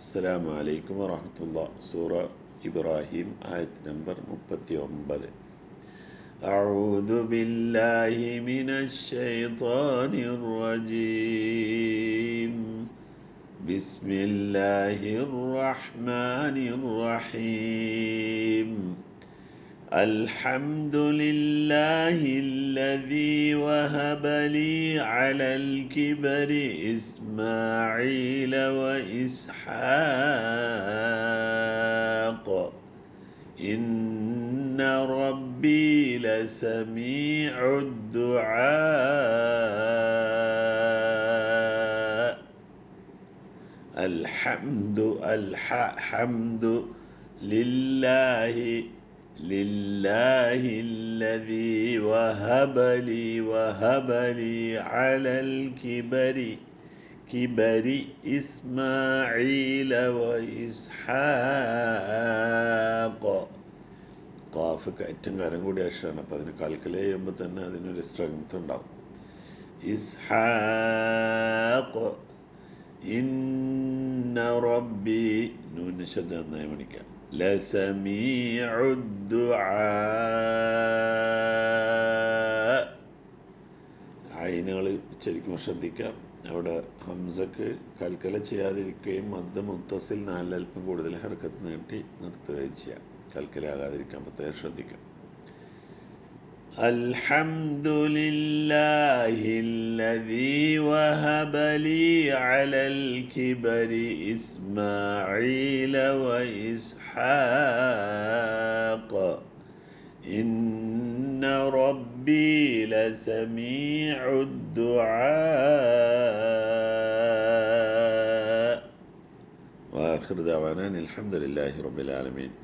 السلام عليكم ورحمة الله. سورة إبراهيم آية نمبر 39. أعوذ بالله من الشيطان الرجيم. بسم الله الرحمن الرحيم. الحمد لله الذي وهب لي على الكبر إسماعيل وإسحاق إن ربي لسميع الدعاء. الحمد لله الذي وهب لي على الكبر إسماعيل وإسحاق. ഖാഫ് ഏറ്റവും കാര്യം കൂടി അക്ഷരമാണ്, അപ്പം അതിന് കാൽക്കുലേറ്റ് ചെയ്യുമ്പോൾ തന്നെ അതിനൊരു സ്ട്രെങ്ത് ഉണ്ടാവും. ഇസ്ഹാഖ് ഇന്ന റബ്ബി നൂന് ശബ്ദം നന്നായി പഠിക്കാം. ലസമീഉ ദുആ. ഐനുകൾ ശരിക്കും ശ്രദ്ധിക്കാം. അവിടെ ഹംസക്ക് കൽക്കല ചെയ്യാതിരിക്കുകയും മദ് മുത്തസിൽ നാലൽപ്പം കൂടുതൽ ഹർക്കത്ത് നീട്ടി നിർത്തുകയും ചെയ്യാം. കൽക്കലാകാതിരിക്കാൻ പ്രത്യേകം ശ്രദ്ധിക്കാം. അൽഹംദുലില്ലാഹില്ലദീ വഹബ ലീ അലൽ കിബരി ഇസ്മാഈല വഇസ്ഹാഖ ഇന്ന റബ്ബി ലസമീഉ ദുആ. വആഖിറു ദഅവാനാ അൽഹംദുലില്ലാഹി റബ്ബിൽ ആലമീൻ.